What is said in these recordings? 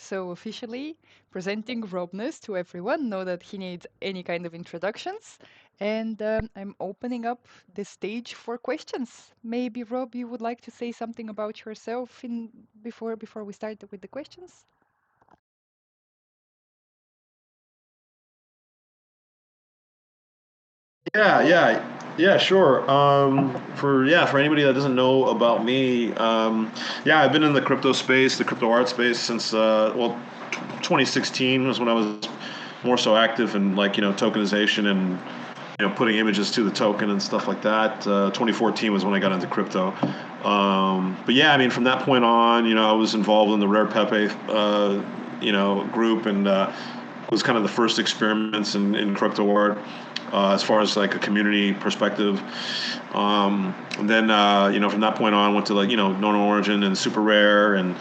So officially presenting ROBNESS to everyone, know that he needs any kind of introductions. And I'm opening up the stage for questions. Maybe Rob, you would like to say something about yourself before we start with the questions? Yeah, sure. For anybody that doesn't know about me, yeah, I've been in the crypto space, the crypto art space since 2016 was when I was more so active in like tokenization and putting images to the token and stuff like that. 2014 was when I got into crypto. But yeah, I mean, from that point on, I was involved in the Rare Pepe, group and was kind of the first experiments in crypto art. As far as like a community perspective, and then from that point on, went to like Known Origin and Super Rare, and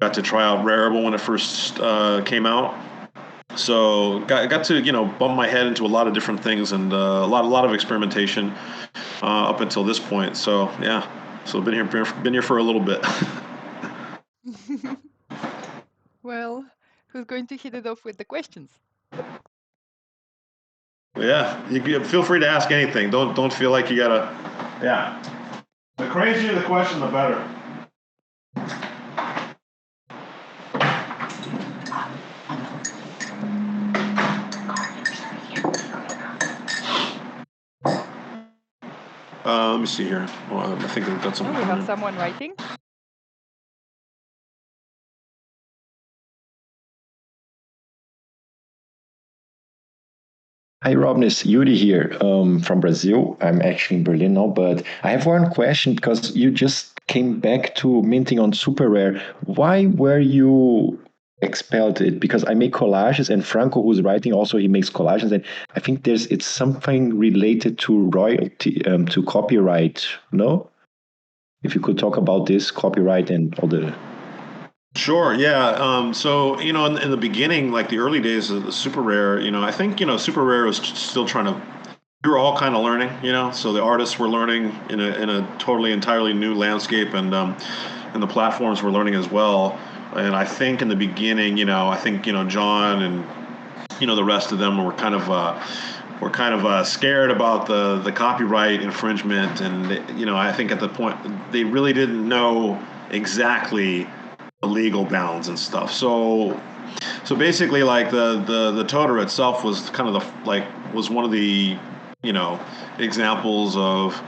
got to try out Rarible when it first came out. So got to bump my head into a lot of different things and a lot of experimentation up until this point. So yeah, so been here for a little bit. Well, who's going to hit it off with the questions? Yeah, you feel free to ask anything. Don't feel like you gotta. Yeah, the crazier the question, the better. Let me see here. Well, I think we've got Oh, something. we have someone writing. Hi, Robness. Yuri here from Brazil. I'm actually in Berlin now, but I have one question because you just came back to minting on Super Rare. Why were you expelled it? Because I make collages, and Franco, who's writing, also he makes collages, and I think it's something related to royalty, to copyright. No, if you could talk about this copyright and all the. Sure, yeah. So, in the beginning, like the early days of the Super Rare, I think, Super Rare was still trying to, we were all kind of learning, so the artists were learning in a totally, entirely new landscape, and the platforms were learning as well. And I think in the beginning, I think, John and, the rest of them were kind of scared about the copyright infringement. And, I think at the point, they really didn't know exactly the legal bounds and stuff. So basically, like the toter itself was kind of was one of the examples of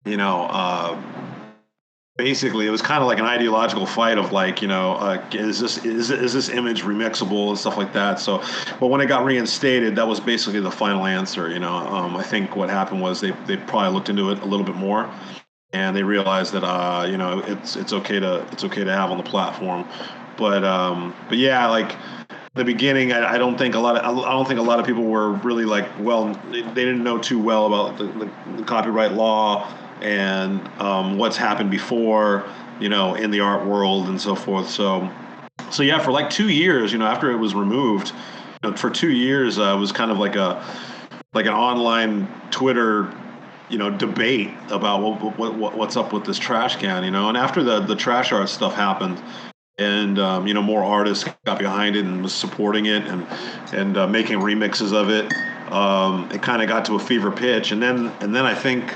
you know basically it was kind of like an ideological fight of like is this image remixable and stuff like that. So, but when it got reinstated, that was basically the final answer. I think what happened was they probably looked into it a little bit more, and they realized that it's okay to have on the platform. But yeah, like the beginning, I don't think a lot of people were really like, well, they didn't know too well about the copyright law and what's happened before, in the art world and so forth. So yeah, for like 2 years, after it was removed, for 2 years, it was kind of like an online Twitter debate about what's up with this trash can, and after the trash art stuff happened, and more artists got behind it and was supporting it and making remixes of it, it kind of got to a fever pitch, and then I think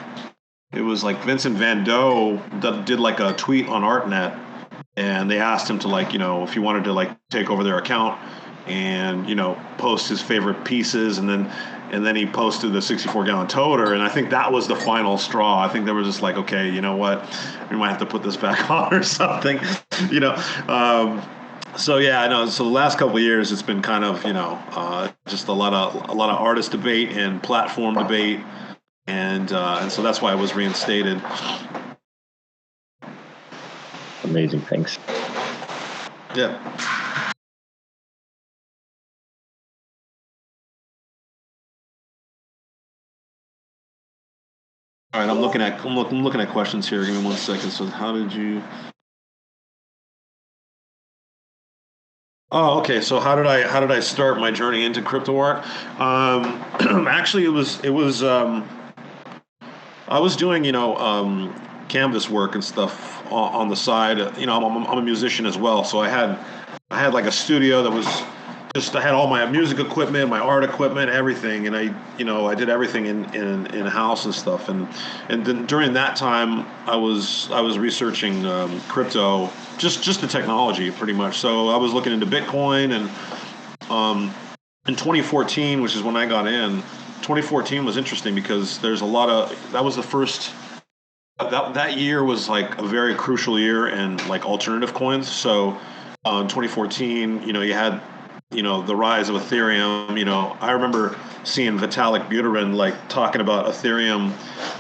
it was like Vincent Van Dough did like a tweet on ArtNet, and they asked him to like if he wanted to like take over their account and post his favorite pieces, and then he posted the 64-gallon toter, and I think that was the final straw. I think they were just like, okay, you know what, we might have to put this back on or something, you know. So yeah, I know. So the last couple of years, it's been kind of just a lot of artist debate and platform debate, and so that's why it was reinstated. Amazing, thanks. Yeah. All right, I'm looking at questions here. Give me 1 second. So how did you? Oh, okay. So how did I start my journey into crypto art? Actually, it was I was doing canvas work and stuff on the side. I'm a musician as well, so I I had like a studio that was just, I had all my music equipment, my art equipment, everything, and I did everything in house and stuff. And then during that time, I was researching crypto, just the technology, pretty much. So I was looking into Bitcoin, and in 2014, which is when I got in. 2014 was interesting because there's a lot of, that was the first, that year was like a very crucial year in like alternative coins. So in 2014, you had, the rise of Ethereum. I remember seeing Vitalik Buterin like talking about Ethereum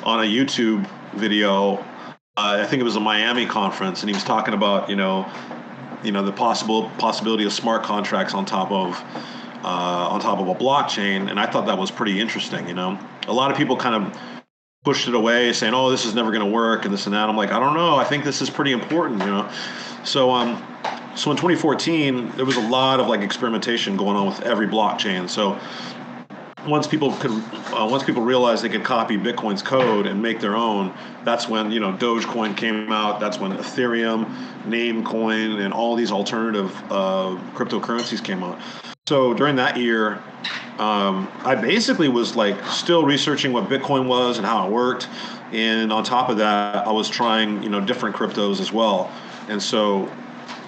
on a YouTube video. I think it was a Miami conference, and he was talking about, the possibility of smart contracts on top of a blockchain, and I thought that was pretty interesting. A lot of people kind of pushed it away, saying, "Oh, this is never going to work," and this and that. I'm like, I don't know. I think this is pretty important. So in 2014, there was a lot of like experimentation going on with every blockchain. So once people realized they could copy Bitcoin's code and make their own, that's when Dogecoin came out. That's when Ethereum, Namecoin, and all these alternative cryptocurrencies came out. So during that year, I basically was like still researching what Bitcoin was and how it worked, and on top of that, I was trying different cryptos as well. And so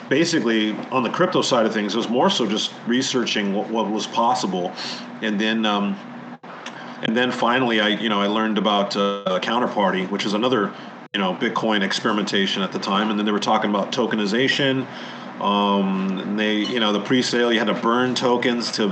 basically on the crypto side of things, it was more so just researching what was possible, and then finally I learned about Counterparty, which is another Bitcoin experimentation at the time, and then they were talking about tokenization. And they, the pre-sale, you had to burn tokens to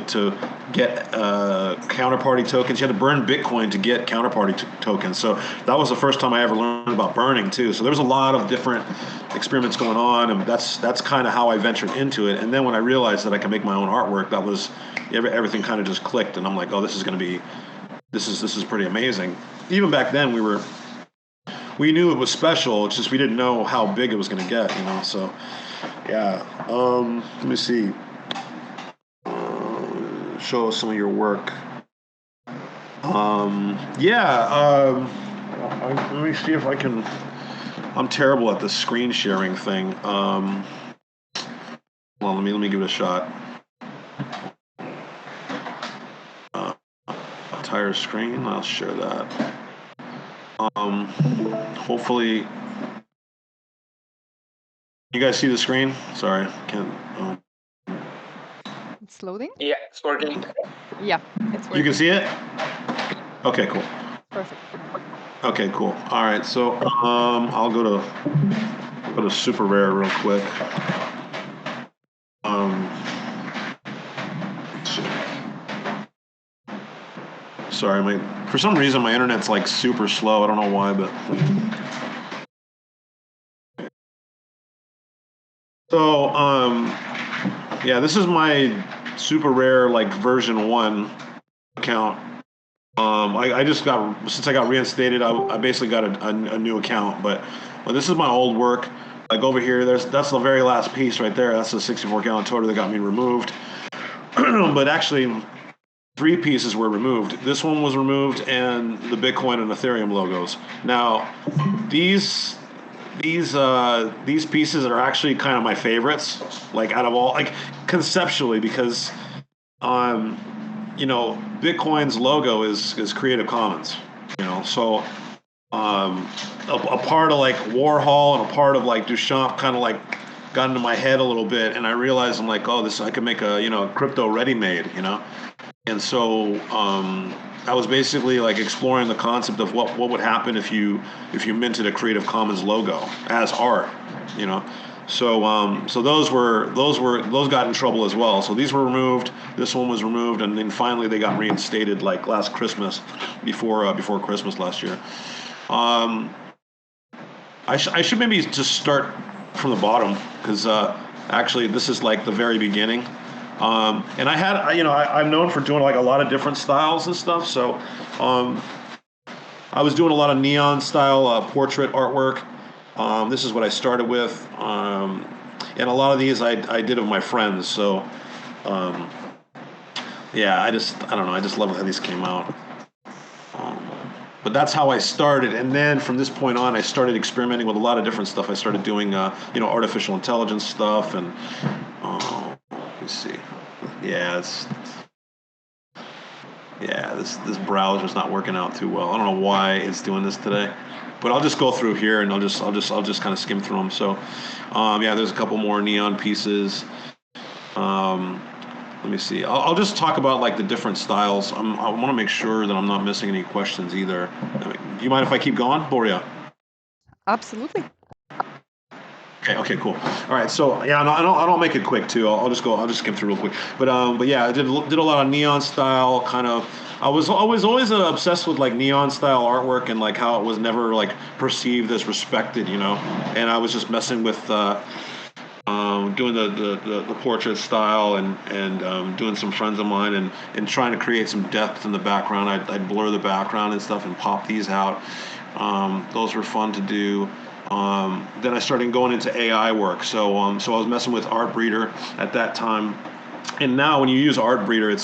get Counterparty tokens. You had to burn Bitcoin to get Counterparty tokens. So that was the first time I ever learned about burning too. So there was a lot of different experiments going on, and that's kind of how I ventured into it. And then when I realized that I could make my own artwork, that was everything kind of just clicked, and I'm like, oh, this is pretty amazing. Even back then, we knew it was special. It's just we didn't know how big it was going to get, So. Yeah. Let me see. Show us some of your work. Yeah. Let me see if I can. I'm terrible at the screen sharing thing. Well, let me give it a shot. Entire screen. I'll share that. Hopefully. You guys see the screen? Sorry, can't. It's loading? Yeah, it's working. Yeah, it's working. You can see it? Okay, cool. Perfect. Okay, cool. All right, so I'll go to Super Rare real quick. Sorry, for some reason my internet's like super slow. I don't know why, but. So, yeah, this is my Super Rare like version 1 account. I just since I got reinstated, I basically got a new account. But this is my old work. Like over here, that's the very last piece right there. That's the 64-gallon toter that got me removed. But actually, 3 pieces were removed. This one was removed, and the Bitcoin and Ethereum logos. Now, these pieces are actually kind of my favorites, like out of all, like conceptually, because Bitcoin's logo is Creative Commons, so a part of like Warhol and a part of like Duchamp kind of like got into my head a little bit, and I realized I'm like, oh, I could make a crypto ready-made, and so I was basically like exploring the concept of what would happen if you minted a Creative Commons logo as art, So those got in trouble as well. So these were removed. This one was removed, and then finally they got reinstated like last Christmas, before Christmas last year. I should maybe just start from the bottom, because actually this is like the very beginning. And I'm known for doing like a lot of different styles and stuff. So I was doing a lot of neon style portrait artwork. This is what I started with. And a lot of these I did of my friends. So yeah, I don't know. I just love how these came out. But that's how I started, and then from this point on, I started experimenting with a lot of different stuff. I started doing, artificial intelligence stuff, and Let me see. Yeah, this browser's not working out too well. I don't know why it's doing this today, but I'll just go through here and I'll just kind of skim through them. So, yeah, there's a couple more neon pieces. Let me see. I'll just talk about like the different styles. I want to make sure that I'm not missing any questions either. Do you mind if I keep going, Boria? Absolutely. Okay, cool. All right, so yeah, no, I don't make it quick too. I'll just skip through real quick. But yeah, I did a lot of neon style kind of. I was always obsessed with like neon style artwork and like how it was never like perceived as respected, you know. And I was just messing with doing the portrait style and doing some friends of mine and trying to create some depth in the background. I'd blur the background and stuff and pop these out. Those were fun to do. Then I started going into AI work. So I was messing with Artbreeder at that time. And now when you use Artbreeder, it's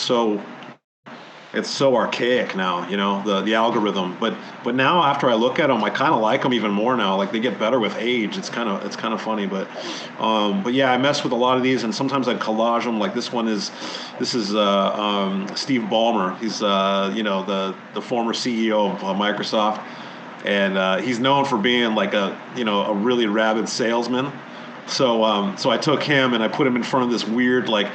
so archaic now, you know, the algorithm. But now after I look at them, I kind of like them even more now. Like they get better with age. It's kind of funny. But yeah, I mess with a lot of these, and sometimes I collage them. Like this is Steve Ballmer. He's you know, the former CEO of Microsoft, and he's known for being like a really rabid salesman. So I took him and I put him in front of this weird like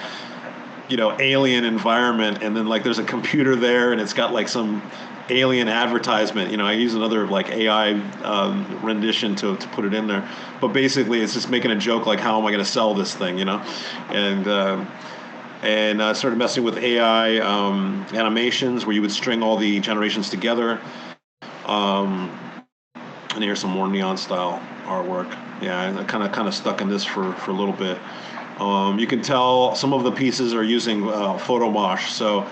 alien environment, and then like there's a computer there and it's got like some alien advertisement. I use another like AI rendition to put it in there, but basically it's just making a joke like, how am I going to sell this thing, and I started messing with AI animations where you would string all the generations together. And here's some more neon style artwork. Yeah, I kind of stuck in this for a little bit. You can tell some of the pieces are using photo mosh. So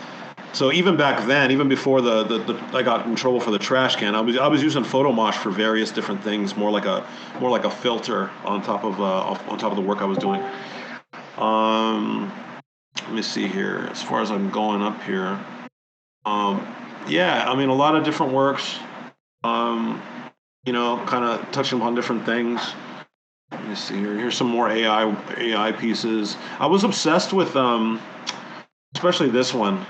even back then, even before the I got in trouble for the trash can, I was using photo mosh for various different things, more like a filter on top of the work I was doing. Let me see here. As far as I'm going up here, yeah, I mean a lot of different works. Um, kind of touching on different things. Let me see here. Here's some more AI pieces. I was obsessed with especially this one.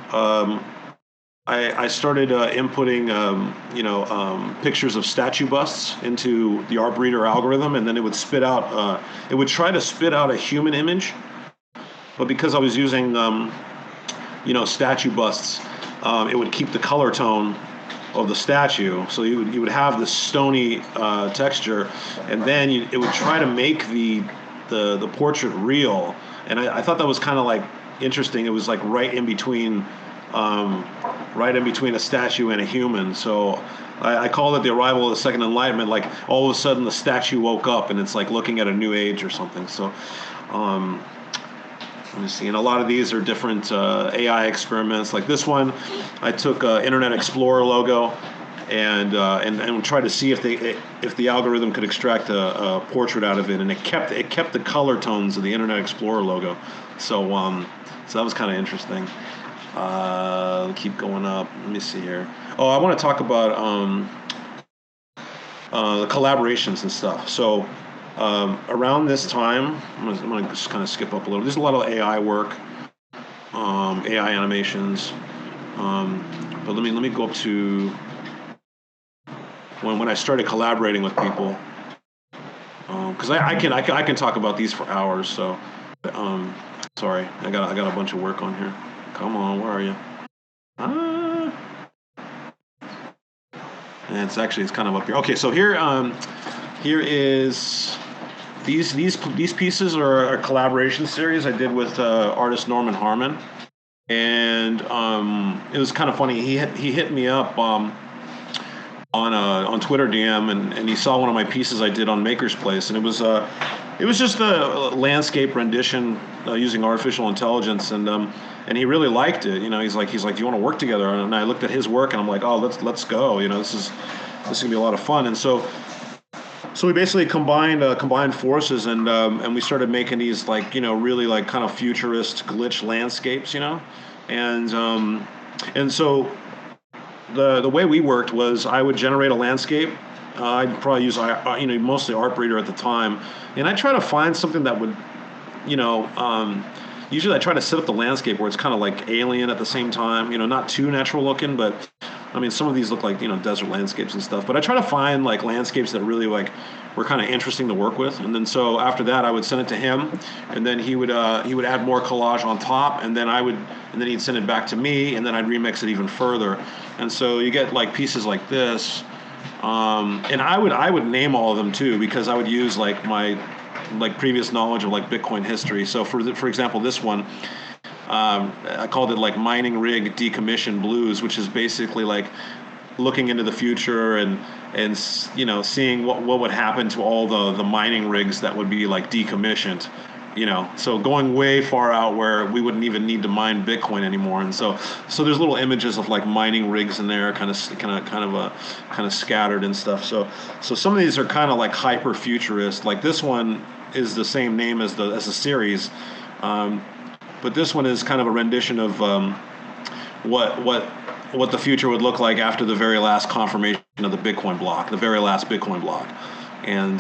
I started inputting pictures of statue busts into the Artbreeder algorithm, and then it would it would try to spit out a human image, but because I was using statue busts, it would keep the color tone of the statue. So you would have this stony texture, and then it would try to make the portrait real. And I thought that was kind of like interesting. It was like right in between a statue and a human. So I call it the arrival of the second enlightenment. Like all of a sudden the statue woke up and it's like looking at a new age or something. So let me see. And a lot of these are different AI experiments. Like this one, I took Internet Explorer logo and tried to see if the algorithm could extract a portrait out of it, and it kept the color tones of the Internet Explorer logo. So that was kind of interesting. Keep going up. Let me see here. Oh, I want to talk about the collaborations and stuff. So around this time, I'm gonna just kind of skip up a little. There's a lot of AI work, AI animations. But let me go up to when I started collaborating with people, because I can talk about these for hours. So sorry, I got a bunch of work on here. Come on, where are you? And it's kind of up here. Okay, so here is these pieces are a collaboration series I did with artist Norman Harmon, and it was kind of funny. He hit me up on Twitter DM, and he saw one of my pieces I did on Maker's Place, and it was just a landscape rendition using artificial intelligence, and he really liked it. He's like, do you want to work together? And I looked at his work, and I'm like, oh, let's go. This is gonna be a lot of fun. And so we basically combined forces, and we started making these like really like kind of futurist glitch landscapes, and so the way we worked was I would generate a landscape. I'd probably use mostly Artbreeder at the time, and I try to find something that would usually I try to set up the landscape where it's kind of like alien at the same time, not too natural looking, but I mean, some of these look like, desert landscapes and stuff, but I try to find like landscapes that really like were kind of interesting to work with. And then so after that, I would send it to him, and then he would add more collage on top, and then he'd send it back to me, and then I'd remix it even further. And so you get like pieces like this. And I would name all of them too, because I would use like my like previous knowledge of like Bitcoin history. So for example, this one, I called it like mining rig decommission blues, which is basically like looking into the future and seeing what would happen to all the mining rigs that would be like decommissioned. So going way far out where we wouldn't even need to mine Bitcoin anymore. And so there's little images of like mining rigs in there, kind of scattered and stuff. So some of these are kind of like hyper futurist. Like this one is the same name as the series, but this one is kind of a rendition of what the future would look like after the very last confirmation of the Bitcoin block, the very last Bitcoin block. And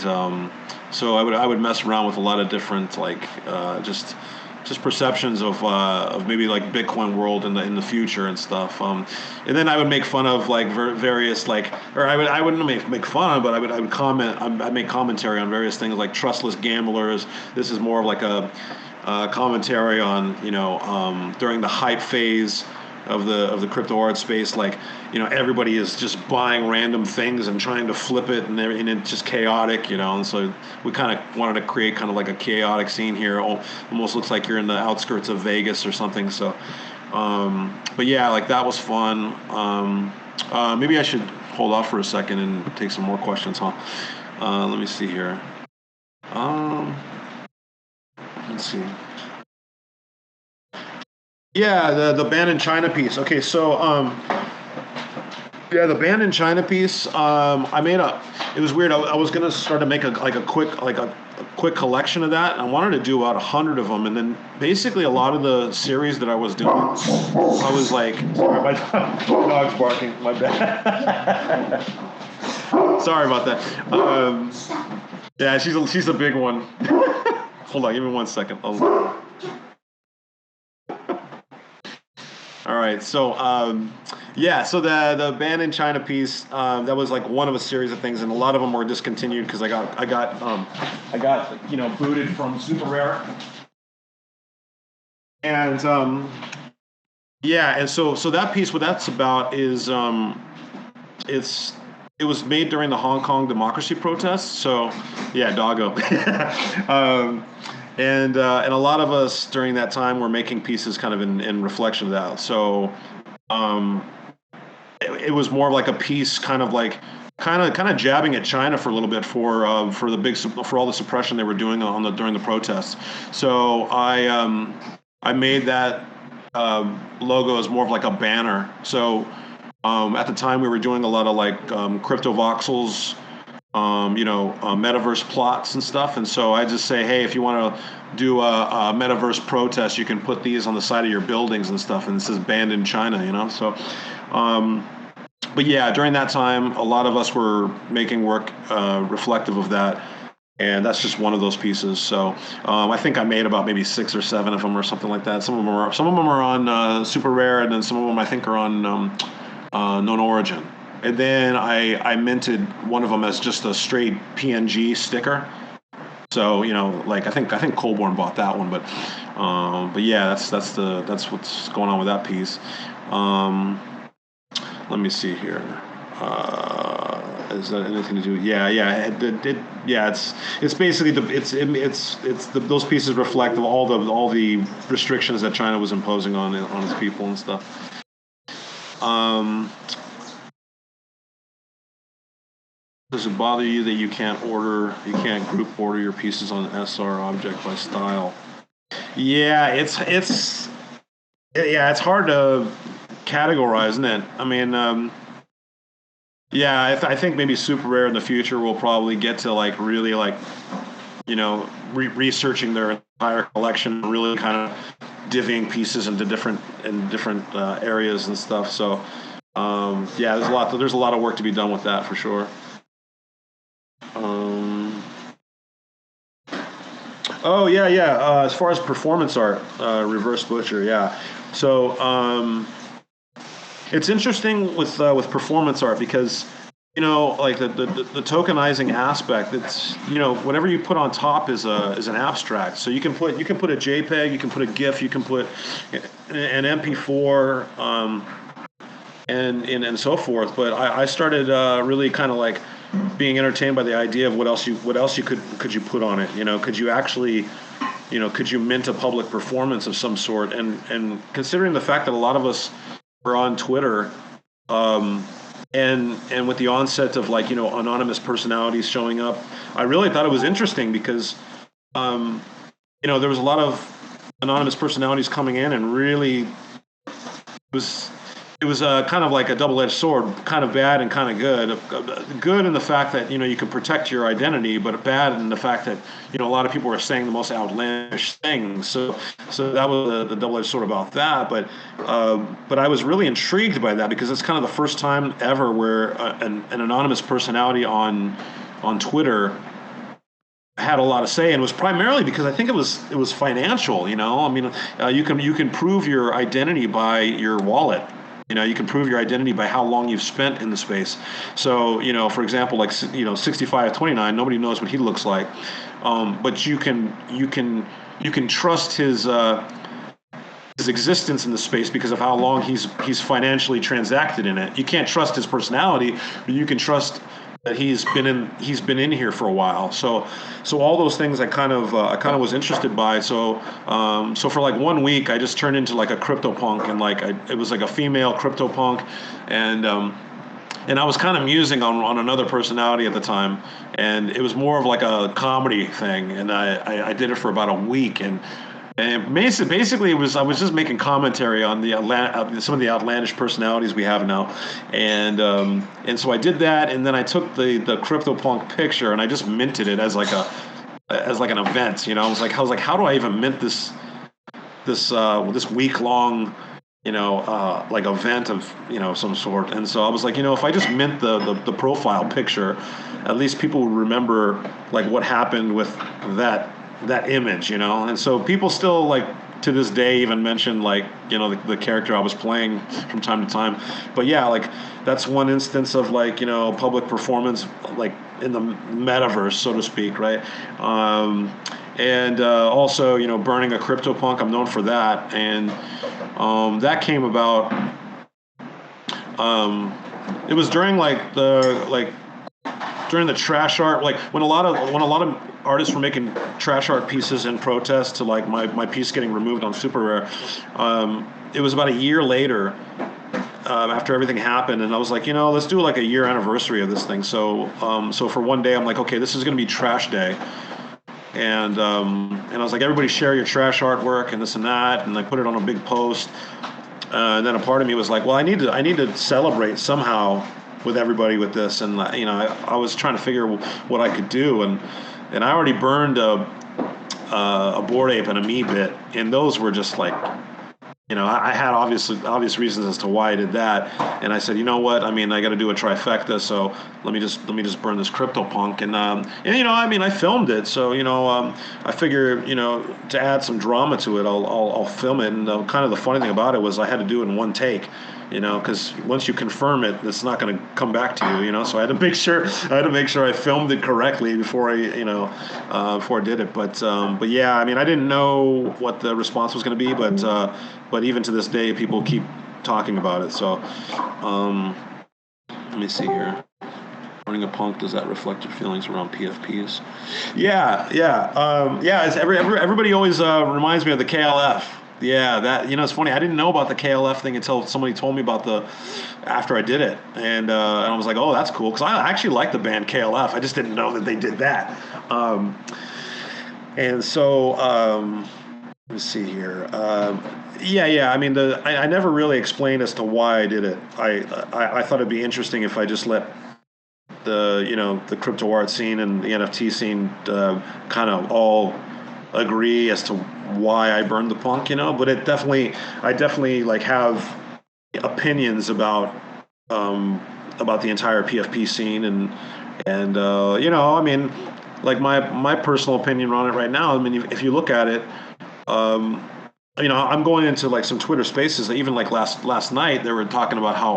so I would mess around with a lot of different like just perceptions of maybe like Bitcoin world in the future and stuff. And then I would make fun of like various like, or I wouldn't make fun of, but I would comment. I'd make commentary on various things like trustless gamblers. This is more of like a commentary on during the hype phase of the crypto art space, like everybody is just buying random things and trying to flip it, and it's just chaotic, and so we kind of wanted to create kind of like a chaotic scene here. Almost looks like you're in the outskirts of Vegas or something. So but yeah, like that was fun. Maybe I should hold off for a second and take some more questions, huh? Let me see here. Let's see. Yeah, the ban in China piece. Okay, so yeah, the ban in China piece. I made a. It was weird. I was gonna start to make a quick collection of that. I wanted to do about 100 of them, and then basically a lot of the series that I was doing, I was like, sorry, my dog's barking. My bad. Sorry about that. Yeah, she's a big one. Hold on, give me 1 second. All right, so yeah, so the ban in China piece, that was like one of a series of things, and a lot of them were discontinued because I got booted from Super Rare, and yeah, and so that piece, what that's about is it was made during the Hong Kong democracy protests. So yeah, doggo. And a lot of us during that time were making pieces kind of in reflection of that. So it was more of like a piece, kind of jabbing at China for a little bit for the for all the suppression they were doing during the protests. So I made that logo as more of like a banner. So at the time we were doing a lot of like crypto voxels, metaverse plots and stuff. And so I just say, hey, if you want to do a metaverse protest, you can put these on the side of your buildings and stuff. And it says banned in China, So, but yeah, during that time, a lot of us were making work reflective of that. And that's just one of those pieces. So I think I made about maybe 6 or 7 of them or something like that. Some of them are on Super Rare, and then some of them I think are on Known Origin. And then I minted one of them as just a straight PNG sticker. So like I think Colborn bought that one, but yeah, that's what's going on with that piece. Let me see here. Is that anything to do? Yeah. Yeah. It's basically those pieces reflect all the restrictions that China was imposing on its people and stuff. Does it bother you that you can't group order your pieces on SR object by style? Yeah, it's hard to categorize, isn't it? I mean, yeah, I think maybe Super Rare in the future will probably get to like really like researching their entire collection, really kind of divvying pieces into different areas and stuff. So yeah, there's a lot of work to be done with that for sure. Oh yeah, yeah. As far as performance art, Reverse Butcher, yeah. So it's interesting with performance art because like the tokenizing aspect. It's whatever you put on top is an abstract. So you can put a JPEG, you can put a GIF, you can put an MP4. And so forth. But I started really kind of like being entertained by the idea of what else you could you put on it. Could you actually could you mint a public performance of some sort? And considering the fact that a lot of us were on Twitter, um, and with the onset of like anonymous personalities showing up, I really thought it was interesting because um, there was a lot of anonymous personalities coming in and really was it was kind of like a double-edged sword, kind of bad and kind of good. Good in the fact that you can protect your identity, but bad in the fact that a lot of people were saying the most outlandish things. So that was the double-edged sword about that. But I was really intrigued by that because it's kind of the first time ever where an anonymous personality on Twitter had a lot to say, and it was primarily because I think it was financial. I mean, you can prove your identity by your wallet. You can prove your identity by how long you've spent in the space. So, for example, like 6529, nobody knows what he looks like, but you can trust his existence in the space because of how long he's financially transacted in it. You can't trust his personality, but you can trust that he's been in here for a while. So all those things I kind of was interested by. So for like 1 week I just turned into like a crypto punk, and like it was like a female crypto punk, and I was kind of musing on another personality at the time, and it was more of like a comedy thing, and I did it for about a week, and basically, I was just making commentary on some of the outlandish personalities we have now, and so I did that, and then I took the CryptoPunk picture and I just minted it as like an event. I was like, how do I even mint this week long like event of some sort? And so I was like, if I just mint the profile picture, at least people will remember like what happened with that image. And so people still like to this day even mention like the character I was playing from time to time. But yeah, like that's one instance of like public performance like in the metaverse, so to speak, right? And also burning a CryptoPunk, I'm known for that. And that came about. It was during during the trash art, like when a lot of artists were making trash art pieces in protest to like my piece getting removed on Super Rare. It was about a year later, after everything happened, and I was like, let's do like a year anniversary of this thing. So for one day I'm like, okay, this is going to be trash day. And I was like, everybody share your trash artwork and this and that, and I put it on a big post. And then a part of me was like, well, I need to celebrate somehow with everybody with this, and I was trying to figure what I could do, and I already burned a Bored Ape and a Me Bit, and those were just like I had obvious reasons as to why I did that, and I said, you know what? I mean, I got to do a trifecta, so let me just burn this CryptoPunk, and I mean, I filmed it, so I figure to add some drama to it, I'll film it, and kind of the funny thing about it was I had to do it in one take. Because once you confirm it, it's not going to come back to you. So I had to make sure I filmed it correctly before I did it. But yeah, I mean, I didn't know what the response was going to be, but even to this day, people keep talking about it. So let me see here. Running a punk, does that reflect your feelings around PFPs? Yeah. Everybody always reminds me of the KLF. Yeah, that it's funny. I didn't know about the KLF thing until somebody told me about after I did it, and I was like, oh, that's cool, because I actually like the band KLF. I just didn't know that they did that. And so let's see here. Yeah. I mean, I never really explained as to why I did it. I thought it'd be interesting if I just let the crypto art scene and the NFT scene kind of all agree as to why I burned the punk, but I definitely like have opinions about the entire PFP scene, and I mean, like my personal opinion on it right now. I mean, if you look at it, I'm going into like some Twitter spaces. Even like last night, they were talking about how,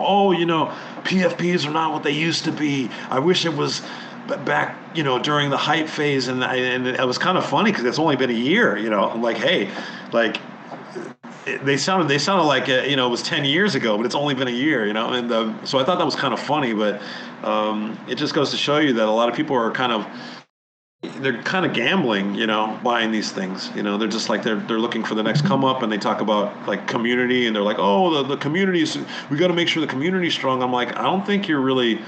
PFPs are not what they used to be. I wish it was back, during the hype phase, and it was kind of funny because it's only been a year. I'm like, hey, like they sounded like it was 10 years ago, but it's only been a year, and so I thought that was kind of funny, but it just goes to show you that a lot of people are they're kind of gambling, buying these things. They're just like they're looking for the next come up, and they talk about like community, and they're like, oh, the community's, we got to make sure the community's strong. I'm like, I don't think you're really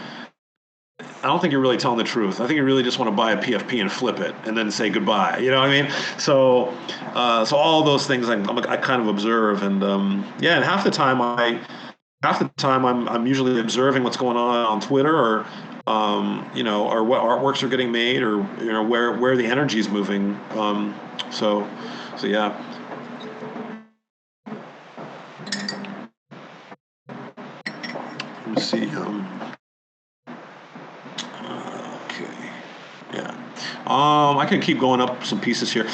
telling the truth. I think you really just want to buy a PFP and flip it and then say goodbye. You know what I mean? So all those things I kind of observe, and and half the time I'm usually observing what's going on Twitter, or or what artworks are getting made, or where the energy is moving. So yeah. Let me see. Okay. Yeah. I can keep going up some pieces here.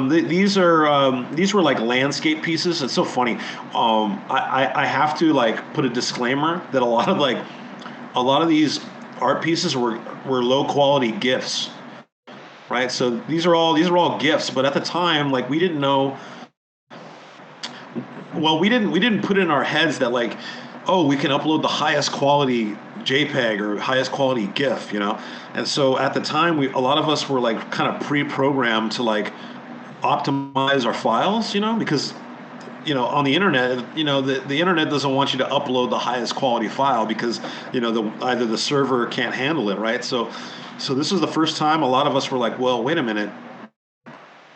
These were like landscape pieces. It's so funny. I have to like put a disclaimer that a lot of these art pieces were low quality gifts, right? So these are all gifts, but at the time, like, we didn't know. Well, we didn't put it in our heads that, like, oh, we can upload the highest quality JPEG or highest quality GIF, And so at the time, a lot of us were like kind of pre-programmed to like optimize our files, because on the internet, the internet doesn't want you to upload the highest quality file because either the server can't handle it, right? So this was the first time a lot of us were like, well, wait a minute,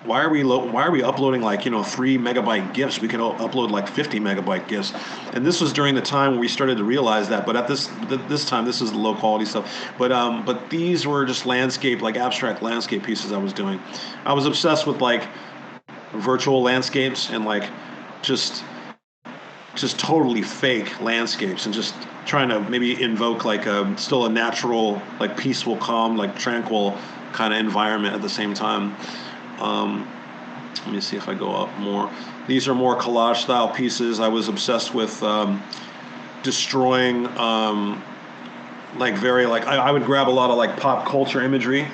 why are we uploading like 3 megabyte GIFs? We can upload like 50 megabyte GIFs, and this was during the time when we started to realize that. But at this time, this is the low quality stuff. But these were just landscape, like abstract landscape pieces I was doing. I was obsessed with like virtual landscapes and like just totally fake landscapes, and just trying to maybe invoke like still a natural, like peaceful, calm, like tranquil kind of environment at the same time. Let me see if I go up more. These are more collage style pieces. I was obsessed with destroying, I would grab a lot of like pop culture imagery,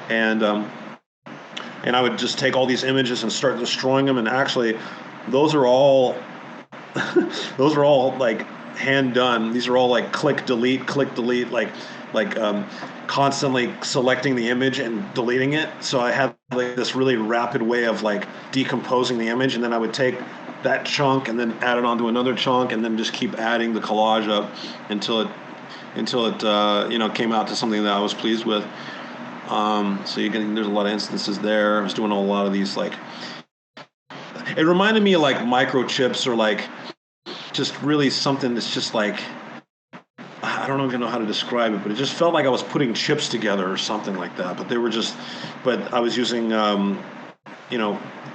and I would just take all these images and start destroying them. And actually, those are all those are all like hand done. These are all like click delete, like constantly selecting the image and deleting it. So I had like this really rapid way of like decomposing the image, and then I would take that chunk and then add it onto another chunk, and then just keep adding the collage up until it came out to something that I was pleased with. So there's a lot of instances there. I was doing a lot of these, like, it reminded me of like microchips, or like just really something that's just like, I don't even know how to describe it, but it just felt like I was putting chips together or something like that. But I was using,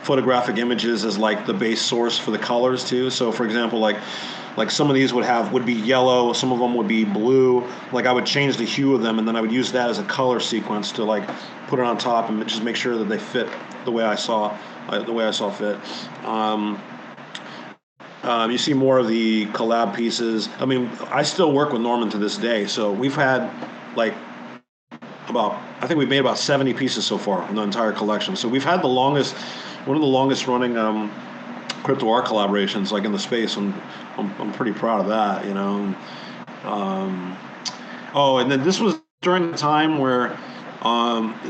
photographic images as like the base source for the colors too. So for example, like some of these would be yellow, some of them would be blue. Like I would change the hue of them, and then I would use that as a color sequence to like put it on top and just make sure that they fit the way I saw fit. You see more of the collab pieces. I mean, I still work with Norman to this day. So we've had like I think we've made about 70 pieces so far in the entire collection. So we've had one of the longest running crypto art collaborations like in the space. I'm pretty proud of that, and then this was during the time where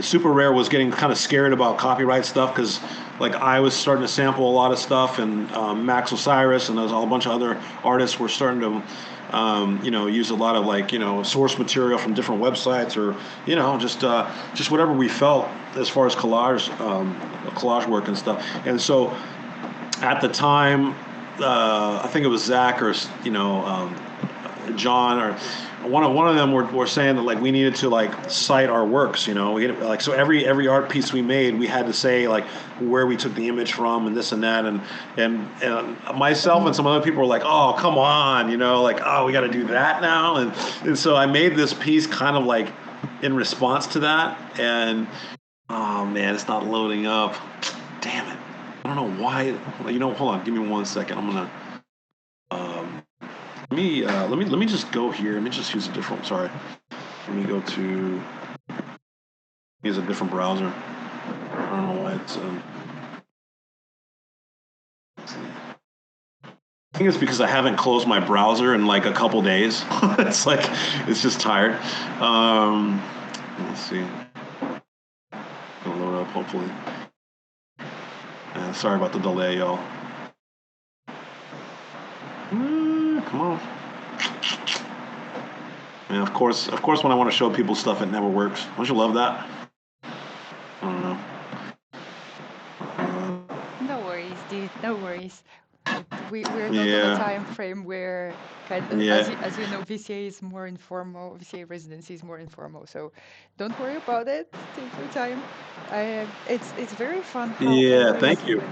Super Rare was getting kind of scared about copyright stuff, because like I was starting to sample a lot of stuff, and Max Osiris and there's a bunch of other artists were starting to use a lot of like source material from different websites, or just whatever we felt as far as collage work and stuff. And so at the time, I think it was Zach or John or one of them were saying that like we needed to like cite our works, so every art piece we made, we had to say like where we took the image from and this and that, and myself and some other people were like, oh, come on, like, oh, we got to do that now, and so I made this piece kind of like in response to that, and Oh man, it's not loading up. Damn it. I don't know why. Hold on. Give me 1 second. I'm gonna. Um, let me just go here. Let me just use a different. Sorry. Let me go to. Use a different browser. I don't know why it's. I think it's because I haven't closed my browser in like a couple days. It's like it's just tired. Um, let's see. It'll load up hopefully. Sorry about the delay, y'all. Come on. And of course, when I want to show people stuff, it never works. Don't you love that? I don't know. No worries, dude. No worries. We're not on a Yeah, time frame where kind of, yeah, as you know, VCA is more informal. VCA residency is more informal. So don't worry about it. Take your time. It's very fun how yeah. always Thank you.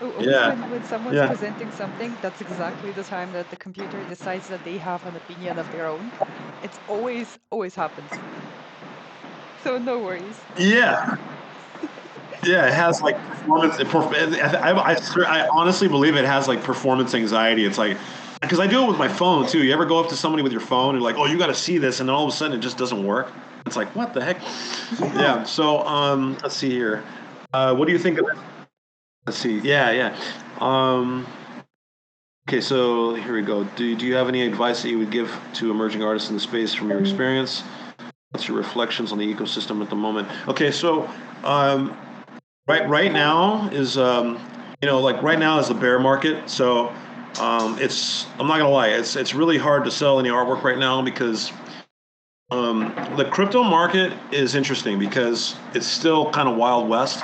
always Yeah, when someone's yeah, presenting something, that's exactly the time that the computer decides that they have an opinion of their own. It's always happens. So no worries. yeah. Yeah, it has like performance. I honestly believe it has like performance anxiety. It's like because I do it with my phone too. You ever go up to somebody with your phone and like, oh, you got to see this, and then all of a sudden it just doesn't work. It's like, what the heck? Yeah. Yeah. So let's see here. What do you think of this? Let's see. Yeah, yeah. Um, okay, so here we go. Do you have any advice that you would give to emerging artists in the space from your experience? What's your reflections on the ecosystem at the moment? Okay, so um, right now is like right now is the bear market. So it's I'm not gonna lie, it's really hard to sell any artwork right now because the crypto market is interesting because it's still kind of wild west,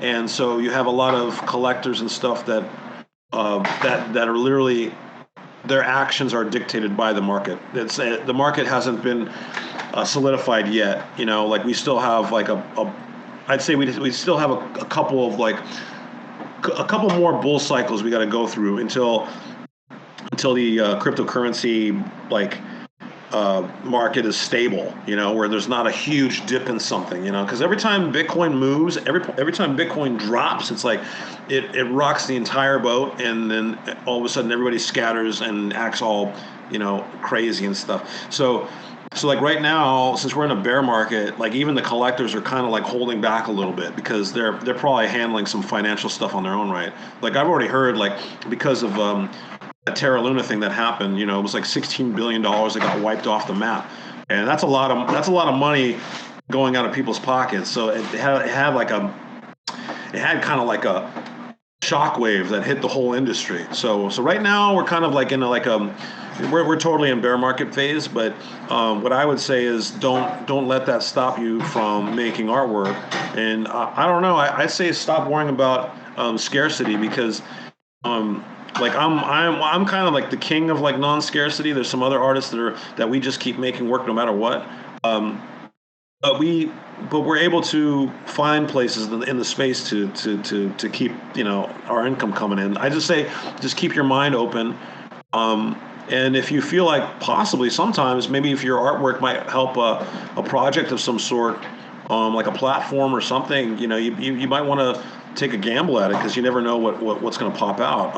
and so you have a lot of collectors and stuff that are literally their actions are dictated by the market. It's the market hasn't been solidified yet. Like we still have like I'd say we still have a couple of like a couple more bull cycles we got to go through until the cryptocurrency like market is stable, where there's not a huge dip in something, because every time Bitcoin moves, every time Bitcoin drops, it's like it rocks the entire boat, and then all of a sudden everybody scatters and acts all, crazy and stuff. So like right now, since we're in a bear market, like even the collectors are kind of like holding back a little bit because they're probably handling some financial stuff on their own right. Like I've already heard like because of that Terra Luna thing that happened, it was like $16 billion that got wiped off the map, and that's a lot of money going out of people's pockets. So it had kind of like a shockwave that hit the whole industry. So right now we're kind of like in a, like we're totally in bear market phase. But what I would say is don't let that stop you from making artwork. And I don't know. I say stop worrying about scarcity because um, like I'm kind of like the king of like non-scarcity. There's some other artists that we just keep making work no matter what. Um, but we're able to find places in the space to keep our income coming in. I just say just keep your mind open. And if you feel like possibly sometimes maybe if your artwork might help a project of some sort, like a platform or something, you might want to take a gamble at it because you never know what's going to pop out.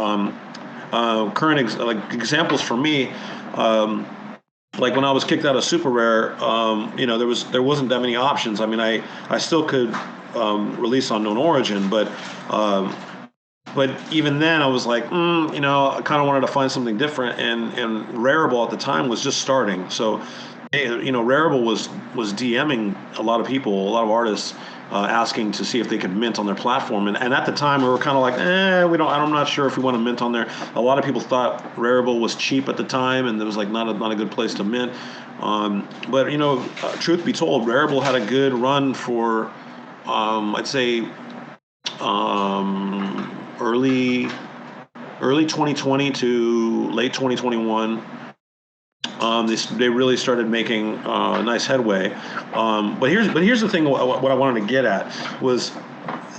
Like examples for me. Like when I was kicked out of Super Rare, there wasn't that many options. I mean, I still could release on known origin, um, but even then I was like, I kind of wanted to find something different, and Rarible at the time was just starting, so Rarible was DMing a lot of people, a lot of artists, asking to see if they could mint on their platform, and at the time we were kind of like, we don't. I'm not sure if we want to mint on there. A lot of people thought Rarible was cheap at the time, and it was like not a good place to mint. But truth be told, Rarible had a good run for I'd say early 2020 to late 2021. They really started making nice headway. But here's the thing. What I wanted to get at was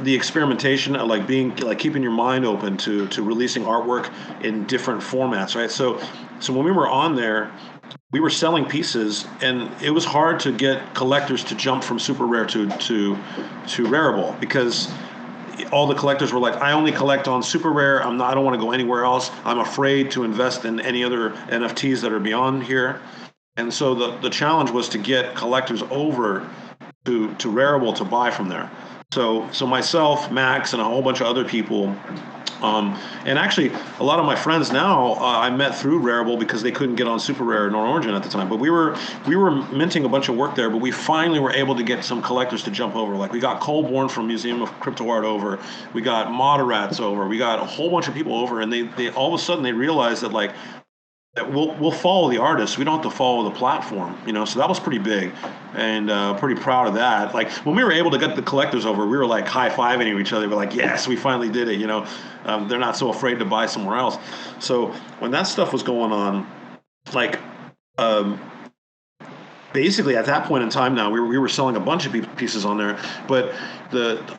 the experimentation of like being like keeping your mind open to releasing artwork in different formats, right? So when we were on there, we were selling pieces, and it was hard to get collectors to jump from super rare to rareable, because all the collectors were like, I only collect on super rare. I don't want to go anywhere else. I'm afraid to invest in any other NFTs that are beyond here. And so the challenge was to get collectors over to Rarible to buy from there. So myself, Max, and a whole bunch of other people, and actually a lot of my friends now, I met through Rarible because they couldn't get on Super Rare nor Origin at the time. But we were minting a bunch of work there. But we finally were able to get some collectors to jump over. Like we got Colborn from Museum of Crypto Art over. We got Moderats over. We got a whole bunch of people over, and they all of a sudden they realized that like that we'll follow the artist. We don't have to follow the platform, you know. So that was pretty big, and pretty proud of that. Like when we were able to get the collectors over, we were like high fiving each other. We're like, yes, we finally did it, you know. They're not so afraid to buy somewhere else. So when that stuff was going on, like um, basically at that point in time now we were selling a bunch of pieces on there, but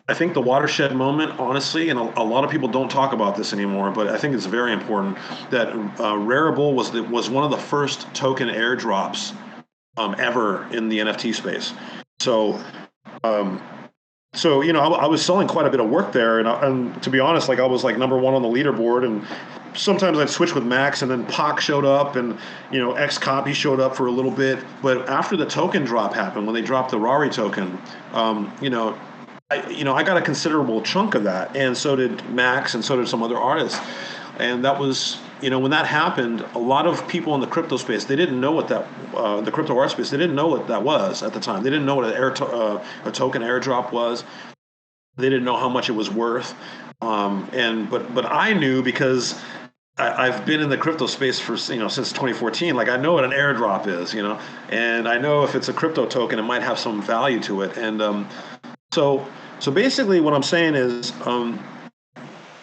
I think the watershed moment, honestly, and a lot of people don't talk about this anymore, but I think it's very important that Rarible was one of the first token airdrops ever in the NFT space. So um, so you know, I was selling quite a bit of work there, and to be honest, like I was like number one on the leaderboard, and sometimes I'd switch with Max, and then Pac showed up, and you know, X Copy showed up for a little bit, but after the token drop happened, when they dropped the Rari token, you know, I got a considerable chunk of that, and so did Max, and so did some other artists, and that was, you know, when that happened, a lot of people in the crypto space, they didn't know what that the crypto art space, they didn't know what that was at the time. They didn't know what a token airdrop was. They didn't know how much it was worth, but I knew because I've been in the crypto space for, you know, since 2014. Like I know what an airdrop is, you know, and I know if it's a crypto token, it might have some value to it, and so so basically, what I'm saying is,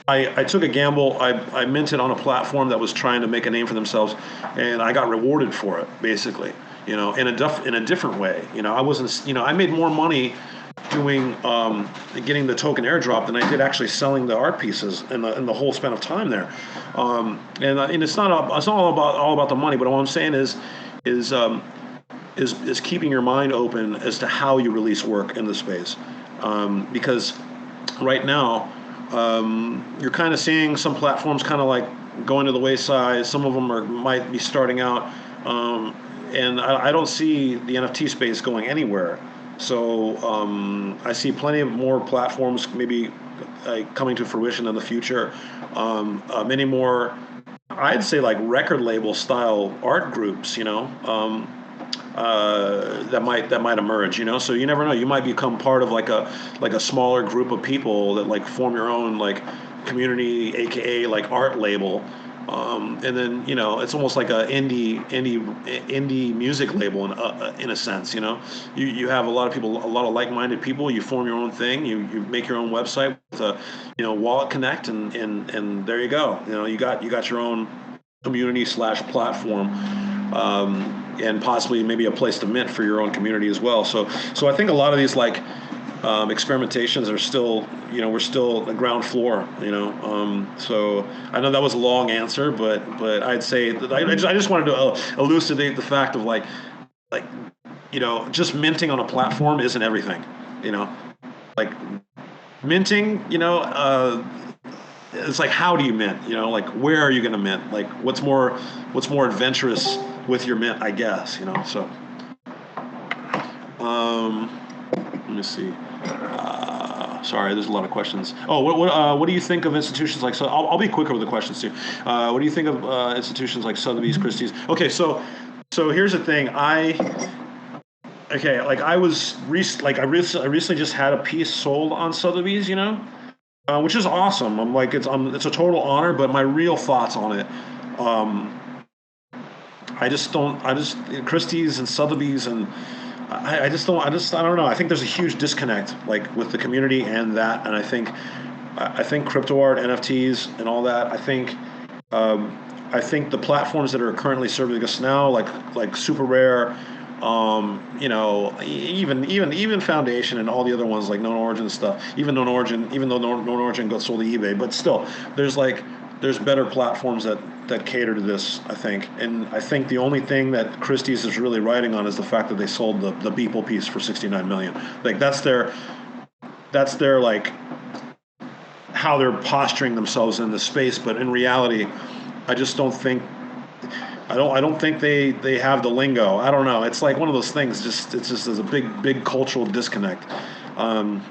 I took a gamble. I minted on a platform that was trying to make a name for themselves, and I got rewarded for it, basically. You know, in a different way. You know, I wasn't. You know, I made more money doing getting the token airdrop than I did actually selling the art pieces in the whole span of time there. And it's not all about the money. But what I'm saying is is keeping your mind open as to how you release work in the space, because right now you're kind of seeing some platforms kind of like going to the wayside. Some of them might be starting out, and I don't see the NFT space going anywhere. So I see plenty of more platforms maybe coming to fruition in the future. Many more, I'd say, like record label style art groups, you know, that might emerge, you know. So you never know. You might become part of like a smaller group of people that like form your own like community, aka like art label. And then, you know, it's almost like a indie music label in a sense. You know, you have a lot of people, a lot of like-minded people. You form your own thing. You make your own website with a, you know, wallet connect, and there you go. You know, you got your own community slash platform. And possibly maybe a place to mint for your own community as well. So I think a lot of these like experimentations are still, you know, we're still the ground floor, you know. So I know that was a long answer, but I'd say that I just wanted to elucidate the fact of like you know, just minting on a platform isn't everything, you know. Like minting, you know, it's like, how do you mint? You know, like where are you going to mint? Like what's more adventurous with your mint, I guess. You know, so let me see. Sorry, there's a lot of questions. Oh, what do you think of institutions like? So I'll be quicker with the questions too. What do you think of institutions like Sotheby's, Christie's? Okay, so here's the thing. Like I recently just had a piece sold on Sotheby's, you know, which is awesome. I'm like, it's a total honor, but my real thoughts on it, um, I just Christie's and Sotheby's, and I don't know. I think there's a huge disconnect, like with the community and that, and I think crypto art, NFTs, and all that. I think the platforms that are currently serving us now, like Super Rare, you know, even Foundation and all the other ones like Known Origin stuff. Even Known Origin, even though Known Origin got sold to eBay, but still, there's like there's better platforms that cater to this, I think. And I think the only thing that Christie's is really riding on is the fact that they sold the Beeple piece for 69 million. Like that's their like how they're posturing themselves in the space. But in reality, I just don't think I don't think they have the lingo. I don't know. It's like one of those things. It's just there's a big cultural disconnect. Um,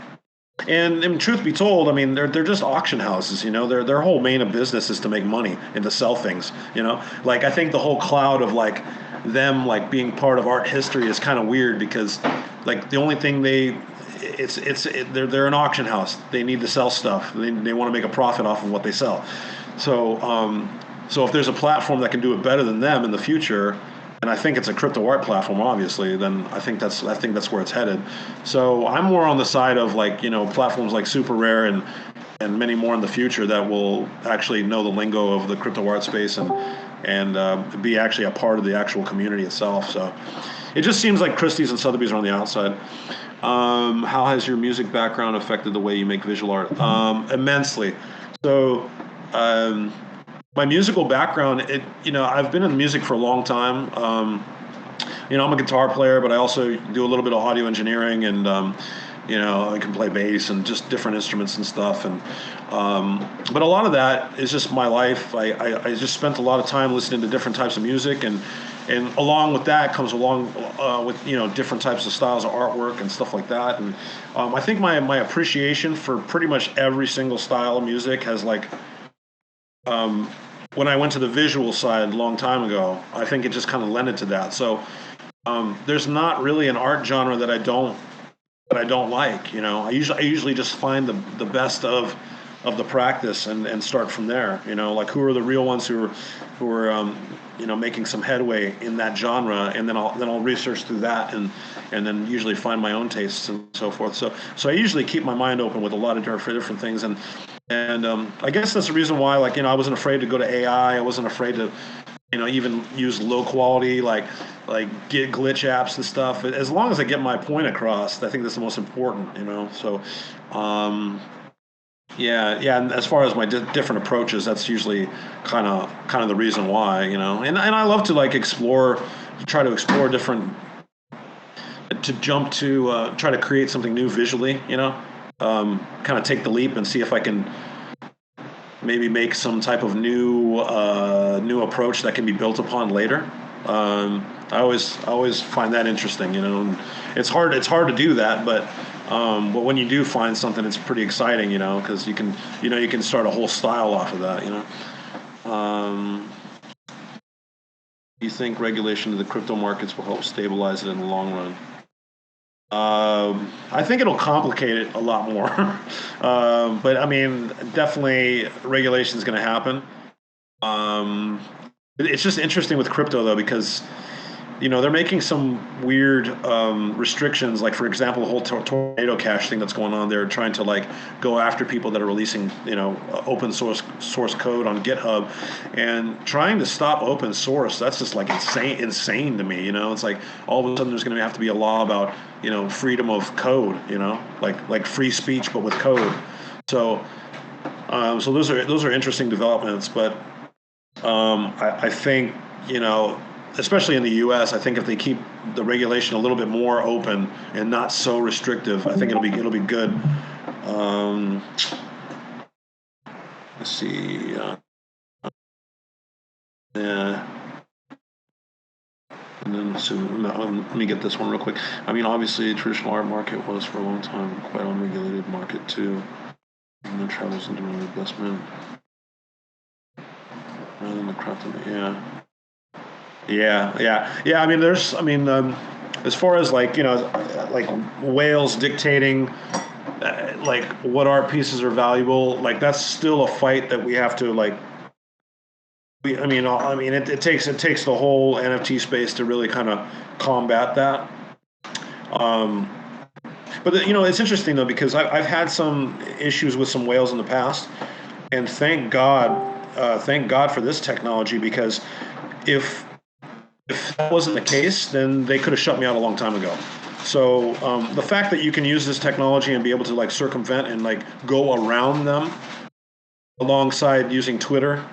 and truth be told, I mean they're just auction houses. You know, their whole main of business is to make money and to sell things. You know, like I think the whole cloud of like them like being part of art history is kind of weird because like the only thing they're an auction house. They need to sell stuff. They want to make a profit off of what they sell. So so if there's a platform that can do it better than them in the future, and I think it's a crypto art platform, obviously, then I think that's where it's headed. So I'm more on the side of like platforms like Super Rare and many more in the future that will actually know the lingo of the crypto art space and be actually a part of the actual community itself. So it just seems like Christie's and Sotheby's are on the outside. How has your music background affected the way you make visual art? Immensely. So my musical background, I've been in music for a long time. I'm a guitar player, but I also do a little bit of audio engineering, and I can play bass and just different instruments and stuff. And but a lot of that is just my life. I just spent a lot of time listening to different types of music, and along with that comes along with different types of styles of artwork and stuff like that. And I think my appreciation for pretty much every single style of music has like. When I went to the visual side a long time ago, I think it just kind of lended to that. So there's not really an art genre that I don't like. I usually just find the best of the practice and start from there. Like who are the real ones who are making some headway in that genre, and then I'll research through that and then usually find my own tastes and so forth. So I usually keep my mind open with a lot of different things, and I guess that's the reason why I wasn't afraid to go to AI. I wasn't afraid to even use low quality like get glitch apps and stuff. As long as I get my point across, I think that's the most important. So yeah. And as far as my different approaches, that's usually kind of the reason why. And I love to try to explore different, to jump to try to create something new visually. Kind of take the leap and see if I can maybe make some type of new approach that can be built upon later. I always find that interesting. And it's hard to do that, but when you do find something, it's pretty exciting. Because you can start a whole style off of that. Do you think regulation of the crypto markets will help stabilize it in the long run? I think it'll complicate it a lot more. But I mean, definitely regulation is going to happen. It's just interesting with crypto though, because they're making some weird restrictions. Like for example, the whole tornado cash thing that's going on. They're trying to like go after people that are releasing open source code on GitHub, and trying to stop open source. That's just like insane to me. It's like all of a sudden there's going to have to be a law about freedom of code. Like free speech but with code. So those are interesting developments. But I think especially in the U.S., I think if they keep the regulation a little bit more open and not so restrictive, I think it'll be good. Let's see. Yeah. And then let me get this one real quick. I mean, obviously, the traditional art market was for a long time quite unregulated market too, and then travels into an investment rather than the craft of it. Yeah. Yeah. As far as like whales dictating like what art pieces are valuable, like that's still a fight that we have to like. It takes the whole NFT space to really kind of combat that. But it's interesting though, because I've had some issues with some whales in the past, and thank God for this technology, because if that wasn't the case, then they could have shut me out a long time ago. So the fact that you can use this technology and be able to like circumvent and like go around them alongside using Twitter.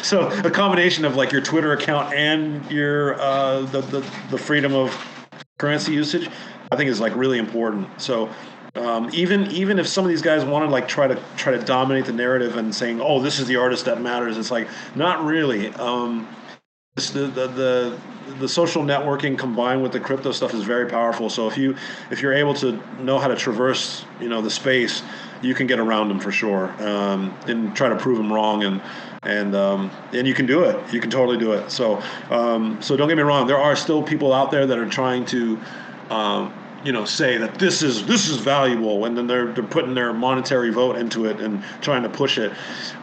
So a combination of like your Twitter account and your the freedom of currency usage, I think is like really important. So even if some of these guys want to like try to dominate the narrative and saying, oh, this is the artist that matters, it's like not really. The social networking combined with the crypto stuff is very powerful. So if you're able to know how to traverse the space, you can get around them for sure, and try to prove them wrong, and you can do it. You can totally do it. So don't get me wrong. There are still people out there that are trying to say that this is valuable, and then they're putting their monetary vote into it and trying to push it.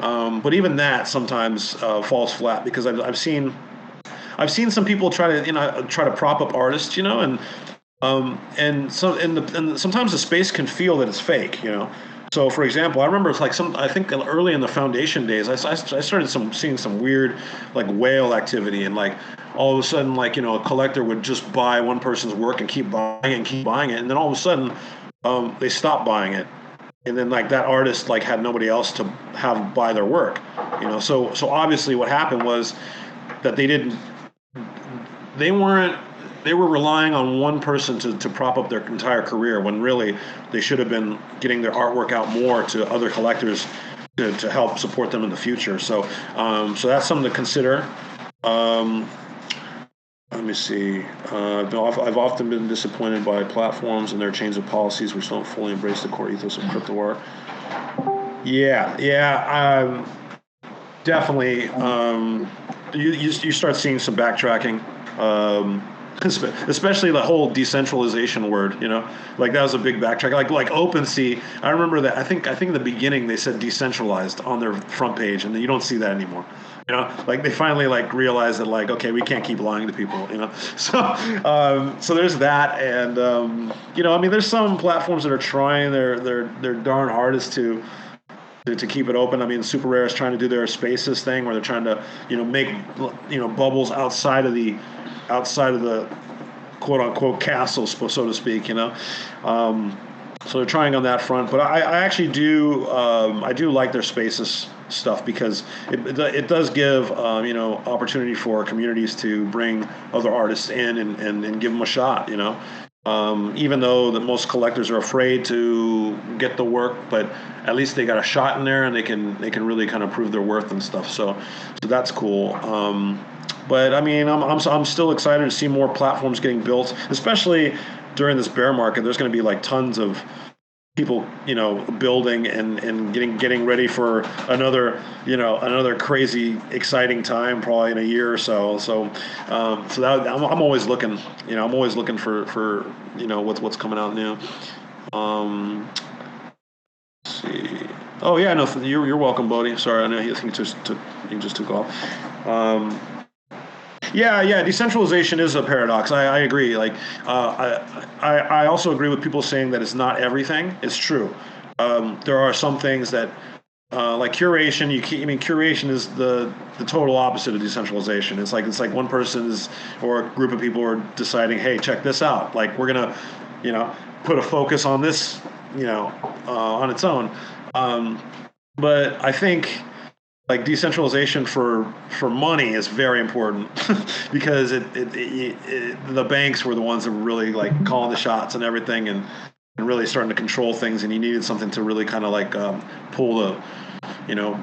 But even that sometimes falls flat because I've seen some people try to prop up artists, and sometimes the space can feel that it's fake. So, for example, I remember it's like I think early in the foundation days, I started seeing some weird like whale activity, and like all of a sudden, like a collector would just buy one person's work and keep buying it, and then all of a sudden, they stopped buying it, and then like that artist like had nobody else to have buy their work. So obviously, what happened was that they weren't they were relying on one person to prop up their entire career when really they should have been getting their artwork out more to other collectors to help support them in the future. So that's something to consider. Um, Let me see. I've often been disappointed by platforms and their change of policies which don't fully embrace the core ethos of crypto art. Yeah, definitely. You start seeing some backtracking, especially the whole decentralization word. Like that was a big backtrack. Like OpenSea, I remember that. I think in the beginning they said decentralized on their front page, and you don't see that anymore. Like they finally like realized that like okay, we can't keep lying to people. So there's that, and I mean there's some platforms that are trying their darn hardest to keep it open. I mean, Super Rare is trying to do their Spaces thing where they're trying to, make, bubbles outside of the quote unquote castle, so to speak. So they're trying on that front, but I actually I do like their Spaces stuff because it does give opportunity for communities to bring other artists in and give them a shot. Even though that most collectors are afraid to get the work, but at least they got a shot in there and they can really kind of prove their worth and stuff. So that's cool. But I mean, I'm still excited to see more platforms getting built, especially during this bear market. There's going to be like tons of people, building and getting ready for another crazy exciting time, probably in a year or so. So that I'm always looking, for what's coming out new. Let's see. Oh yeah, no, you're welcome, Bodie. Sorry, I know you think you just took off. Yeah, decentralization is a paradox. I agree. Like, I also agree with people saying that it's not everything. It's true. There are some things that, like curation. Curation is the total opposite of decentralization. It's like one person's or a group of people are deciding, hey, check this out. Like we're gonna, put a focus on this, on its own. But I think like decentralization for money is very important because the banks were the ones that were really like calling the shots and everything and really starting to control things, and you needed something to really kind of like pull the you know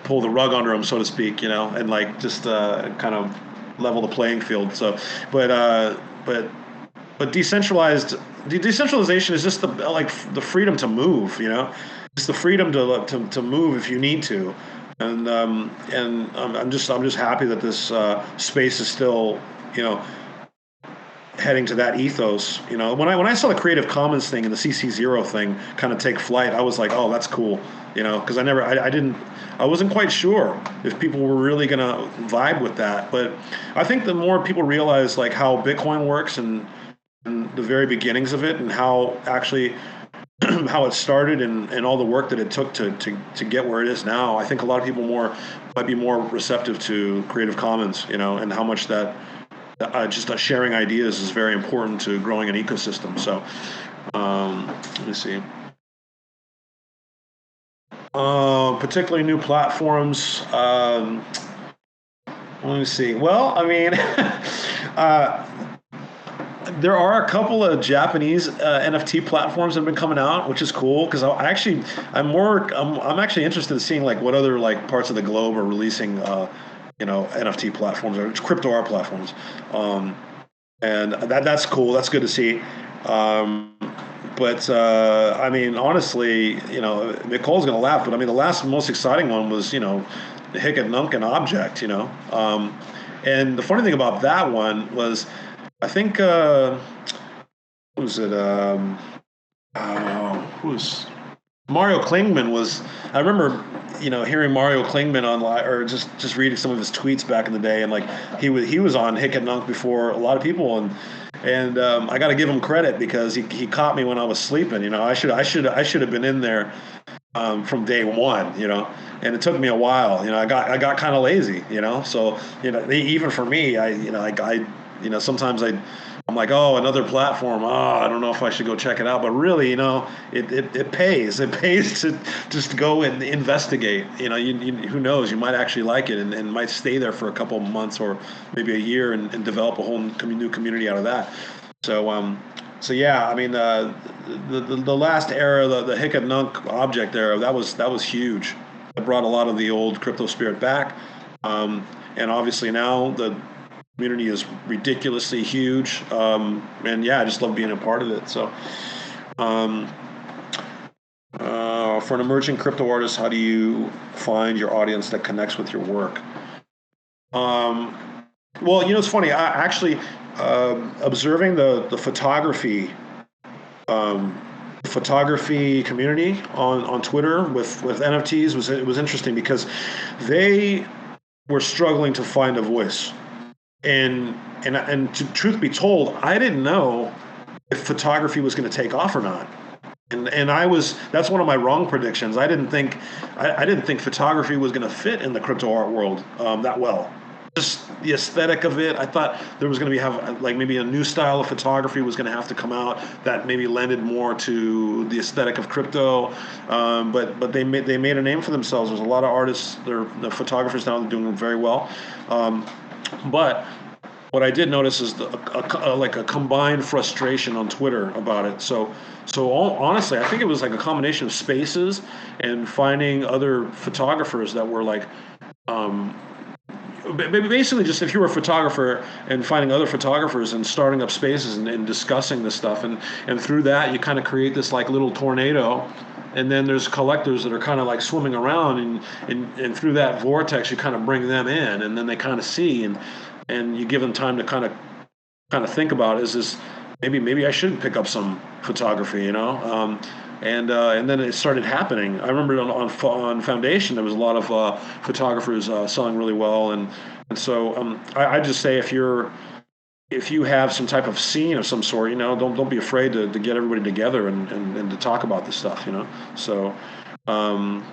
pull the rug under them, so to speak, and like just kind of level the playing field. So but decentralization is just the freedom to move, just the freedom to move if you need to, and I'm just happy that this space is still, heading to that ethos. When I saw the Creative Commons thing and the CC0 thing kind of take flight, I was like, oh, that's cool, because I wasn't quite sure if people were really gonna vibe with that. But I think the more people realize like how Bitcoin works and the very beginnings of it and how actually how it started and all the work that it took to get where it is now, I think a lot of people might be more receptive to Creative Commons, and how much that just sharing ideas is very important to growing an ecosystem. So let me see. Particularly new platforms. Let me see. Well, I mean, uh, there are a couple of Japanese NFT platforms that have been coming out, which is cool because I'm actually interested in seeing like what other like parts of the globe are releasing NFT platforms or crypto art platforms, um, and that's cool. That's good to see. Um, but I mean, honestly, Nicole's gonna laugh, but I mean, the last most exciting one was the Hickett Nunkin object, and the funny thing about that one was, I think who was it? Who's Mario Klingman was. I remember, hearing Mario Klingman online, or just reading some of his tweets back in the day, and like he was on Hick and Nunk before a lot of people, and I got to give him credit because he caught me when I was sleeping. I should have been in there from day one, and it took me a while. I got kind of lazy, so even for me, sometimes I'm like, oh, another platform. Oh, I don't know if I should go check it out. But really, it pays. It pays to just go and investigate. Who knows? You might actually like it and might stay there for a couple of months or maybe a year and develop a whole new community out of that. So, yeah, I mean, the last era, the Hick and Nunk object era, that was huge. It brought a lot of the old crypto spirit back. And obviously now the community is ridiculously huge. And yeah, I just love being a part of it. So, um, for an emerging crypto artist, how do you find your audience that connects with your work? Um, well, it's funny. I actually observing the um, photography community on Twitter with NFTs was interesting because they were struggling to find a voice. And truth be told, I didn't know if photography was going to take off or not. And that's one of my wrong predictions. I didn't think photography was going to fit in the crypto art world that well. Just the aesthetic of it, I thought there was going to be have like maybe a new style of photography was going to have to come out that maybe lended more to the aesthetic of crypto. But they made a name for themselves. There's a lot of artists, the photographers now that are doing very well. But what I did notice is like a combined frustration on Twitter about it. Honestly, I think it was like a combination of spaces and finding other photographers that were like, um, basically just if you were a photographer and finding other photographers and starting up spaces and discussing this stuff, and through that you kind of create this like little tornado. And then there's collectors that are kind of like swimming around, and through that vortex you kind of bring them in, and then they kind of see, and you give them time to kind of think about, is this, maybe I should pick up some photography, and then it started happening. I remember on Foundation there was a lot of photographers selling really well, and so I just say if you have some type of scene of some sort, don't be afraid to get everybody together and to talk about this stuff, So, um,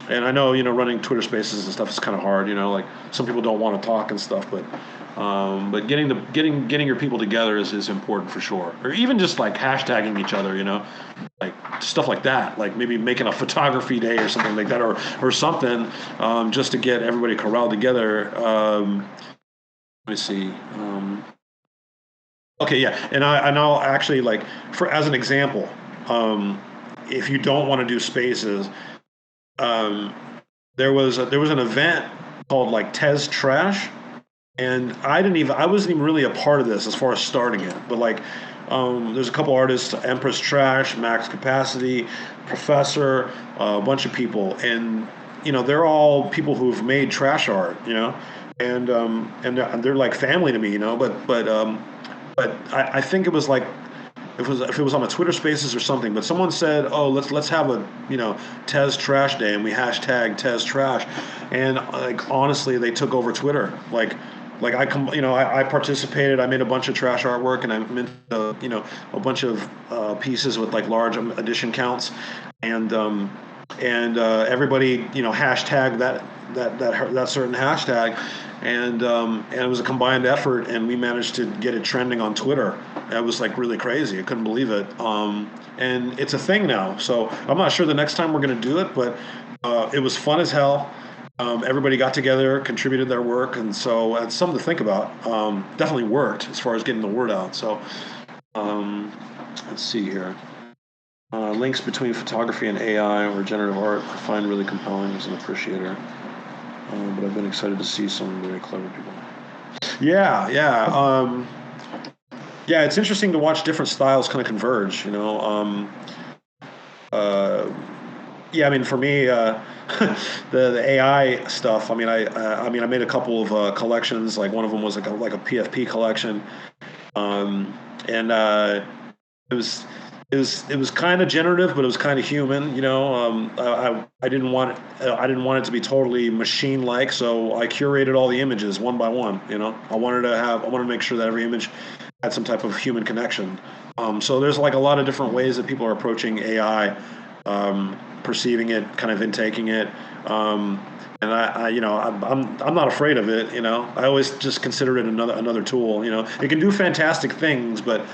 and I know, running Twitter Spaces and stuff is kind of hard, like some people don't want to talk and stuff, but getting your people together is important for sure. Or even just like hashtagging each other, like stuff like that, like maybe making a photography day or something like that, or something, just to get everybody corralled together. Let me see. Okay, yeah, and I'll actually, like, for as an example, um, if you don't want to do spaces, um, there was an event called like Tez Trash, and I wasn't even really a part of this as far as starting it, but like, there's a couple artists, Empress Trash, Max Capacity, Professor, a bunch of people, and they're all people who've made trash art, and they're like family to me, but I think it was like, if it was on a Twitter Spaces or something, but someone said, "Oh, let's have a Tez Trash Day," and we hashtag Tez Trash, and like honestly, they took over Twitter. Like I participated. I made a bunch of trash artwork, and I minted a bunch of pieces with like large edition counts, and everybody hashtag that certain hashtag, and it was a combined effort, and we managed to get it trending on Twitter. That was like really crazy. I couldn't believe it. And it's a thing now. So I'm not sure the next time we're going to do it, but It was fun as hell. Everybody got together, contributed their work, and so it's something to think about. Definitely worked as far as getting the word out. So um, let's see here. Links between photography and AI or generative art I find really compelling as an appreciator. But I've been excited to see some very clever people. Yeah. It's interesting to watch different styles kind of converge. Uh, Yeah, I mean, for me, the AI stuff. I mean, I made a couple of collections. Like one of them was like a PFP collection, um, and it was kind of generative, but it was kind of human. I didn't want it to be totally machine like, so I curated all the images one by one. I wanted to make sure that every image had some type of human connection. So there's like a lot of different ways that people are approaching AI, perceiving it, kind of intaking it. And I'm not afraid of it. I always just consider it another tool. It can do fantastic things, but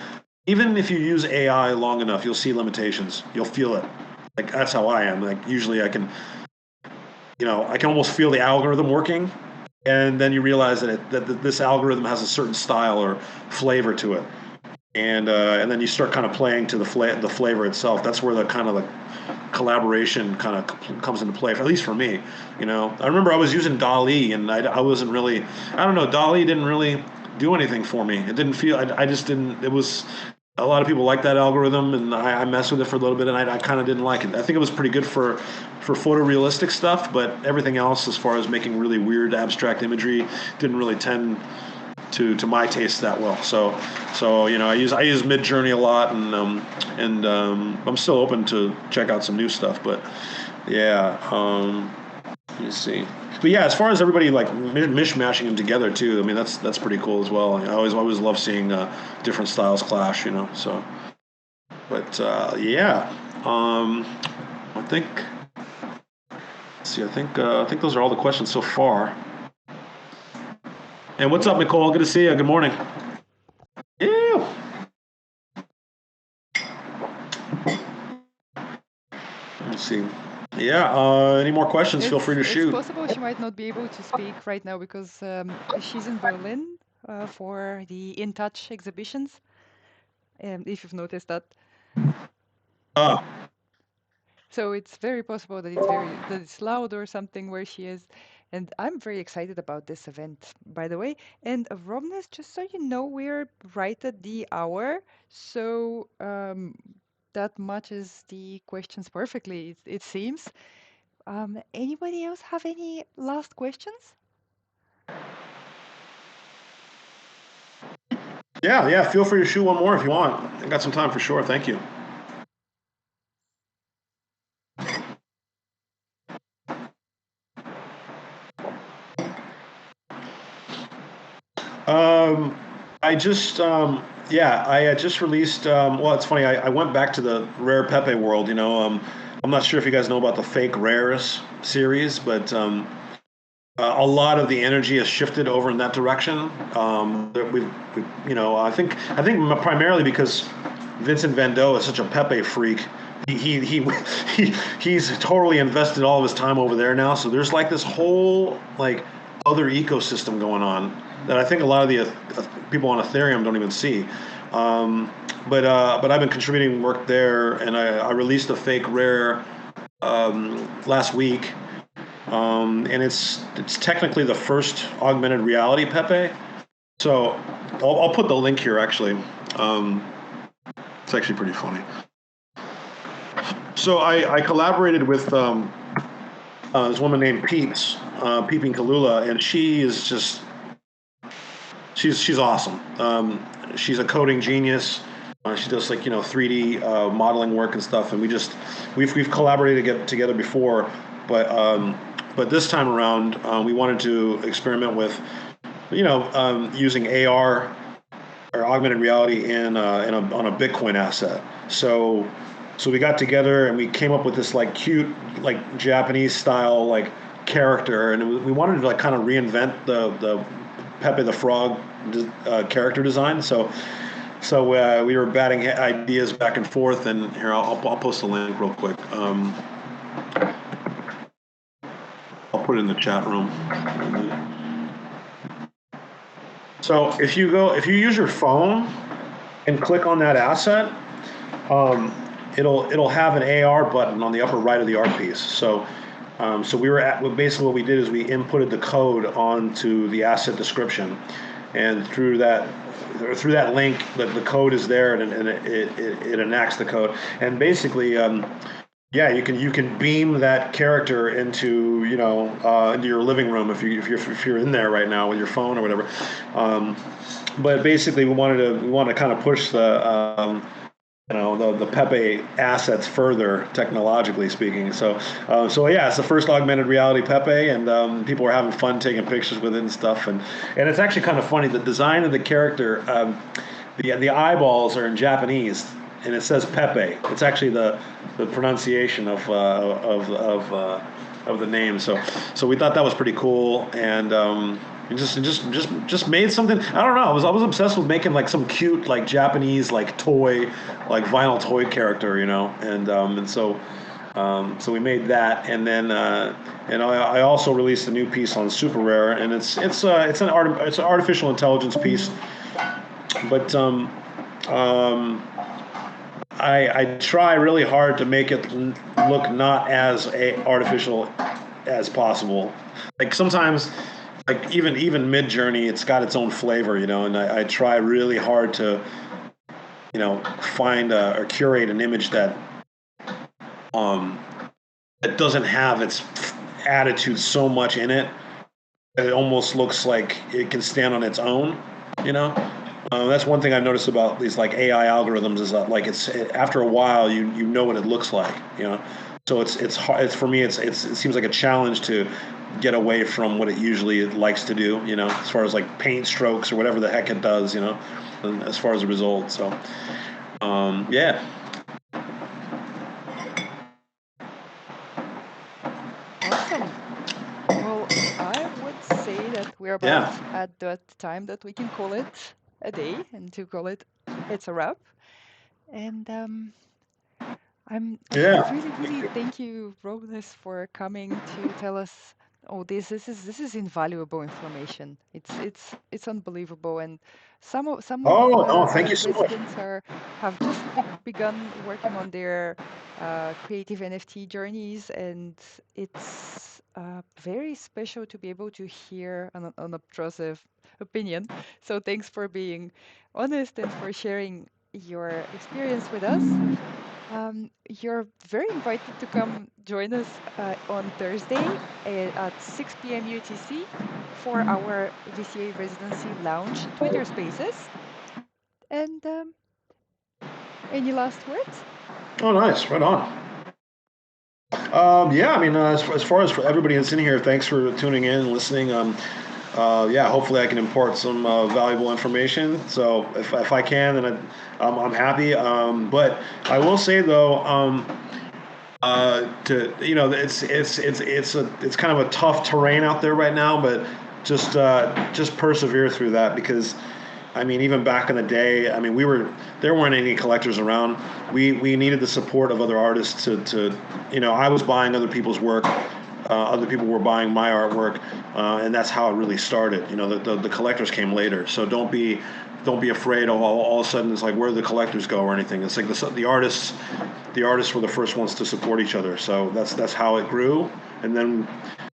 even if you use AI long enough, you'll see limitations. You'll feel it. Like that's how I am. Like usually I can almost feel the algorithm working, and then you realize that this algorithm has a certain style or flavor to it, and then you start kind of playing to the flavor itself. That's where the kind of the collaboration kind of comes into play, at least for me. I remember I was using DALL-E, and I wasn't really, I don't know, DALL-E didn't really do anything for me. It didn't feel, I just didn't, it was, a lot of people like that algorithm, and I messed with it for a little bit, and I kind of didn't like it. I think it was pretty good for photorealistic stuff, but everything else, as far as making really weird abstract imagery, didn't really tend to my taste that well. So I use Midjourney a lot, and I'm still open to check out some new stuff. But yeah, let me see. But yeah, as far as everybody like mishmashing them together too, I mean that's pretty cool as well. I always love seeing different styles clash. So. But yeah, I think. Let's see, I think those are all the questions so far. And what's up, Nicole? Good to see you. Good morning. Yeah. Let's see. Yeah. Any more questions? Feel free to It's shoot. possible she might not be able to speak right now because she's in Berlin for the In Touch exhibitions. If you've noticed that. Uh, So it's very possible that it's loud or something where she is. And I'm very excited about this event, by the way. And Robness, just so you know, we're right at the hour. So that matches the questions perfectly, it seems. Anybody else have any last questions? yeah. Feel free to shoot one more if you want. I got some time for sure. Thank you. Um, I just yeah, I just released. Well, it's funny. I went back to the rare Pepe world. I'm not sure if you guys know about the fake rares series, but a lot of the energy has shifted over in that direction. I think primarily because Vincent Van Gogh is such a Pepe freak. He's totally invested all of his time over there now. So there's like this whole like other ecosystem going on that I think a lot of the people on Ethereum don't even see. Um, but I've been contributing work there, and I released a fake rare last week, and it's technically the first augmented reality Pepe. So I'll put the link here actually. Um, it's actually pretty funny. So I collaborated with this woman named Peeps, Peeping Kalula, and she is just she's awesome. She's a coding genius. She does like 3D modeling work and stuff, and we've collaborated together before, but this time around we wanted to experiment with using AR or augmented reality on a Bitcoin asset. So we got together and we came up with this like cute like Japanese style like character, and we wanted to like kind of reinvent the Pepe the Frog character design. So we were batting ideas back and forth, and here I'll post a link real quick. put it in the chat room. So if you use your phone and click on that asset, it'll have an AR button on the upper right of the art piece. So basically what we did is we inputted the code onto the asset description, and through that link, the code is there, and it enacts the code. And basically, yeah, you can beam that character into into your living room if you're in there right now with your phone or whatever. But basically, we wanted to kind of push the Pepe assets further, technologically speaking. So yeah, it's the first augmented reality Pepe, and people are having fun taking pictures with it and stuff. And it's actually kind of funny. The design of the character, the eyeballs are in Japanese, and it says Pepe. It's actually the pronunciation of the name. So we thought that was pretty cool, and just made something. I don't know. I was obsessed with making like some cute like Japanese like toy, like vinyl toy character, and so we made that, and then and I also released a new piece on Super Rare, and it's an artificial intelligence piece, but I try really hard to make it look not as artificial as possible. Like sometimes, like even Mid Journey, it's got its own flavor, and I try really hard to, find or curate an image that that doesn't have its attitude so much in it that it almost looks like it can stand on its own, you know. That's one thing I've noticed about these like AI algorithms is that like after a while you know what it looks like, So it's hard. For me, it seems like a challenge to get away from what it usually likes to do, as far as like paint strokes or whatever the heck it does, and as far as the result. So yeah. Awesome. Well, I would say that we're about at that time that we can call it a day, and to call it's a wrap. And really thank you, ROBNESS, for coming to tell us. Oh, this is invaluable information. It's unbelievable, and some of Thank you the so much. residents have just begun working on their creative NFT journeys, and it's very special to be able to hear an unobtrusive opinion. So thanks for being honest and for sharing your experience with us. You're very invited to come join us on Thursday at 6 p.m. UTC for our VCA residency lounge Twitter Spaces. And any last words? Oh, nice. Right on. Yeah, I mean, as far as for everybody that's in here, thanks for tuning in and listening. Yeah, hopefully I can impart some valuable information. So if I can, then I'm happy. But I will say though, it's kind of a tough terrain out there right now, but just persevere through that, because I mean, even back in the day, I mean, there weren't any collectors around. We needed the support of other artists to I was buying other people's work. Other people were buying my artwork, and that's how it really started. The collectors came later. So don't be afraid of all of a sudden it's like where the collectors go or anything. It's like the artists were the first ones to support each other. So that's how it grew, and then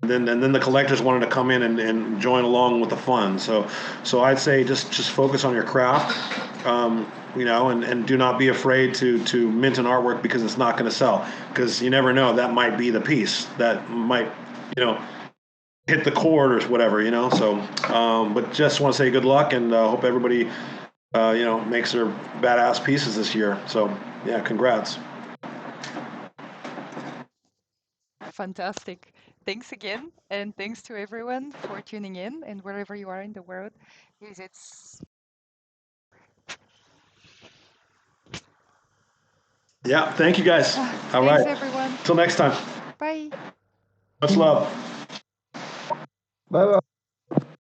the collectors wanted to come in and join along with the fun. So I'd say just focus on your craft, and do not be afraid to mint an artwork because it's not going to sell, because you never know, that might be the piece that might hit the chord or whatever. So but just want to say good luck, and hope everybody makes their badass pieces this year. So yeah, congrats. Fantastic. Thanks again, and thanks to everyone for tuning in, and wherever you are in the world. Yes, it's Yeah, thank you guys. All thanks right, everyone. till next time. Bye. Much love. Bye bye.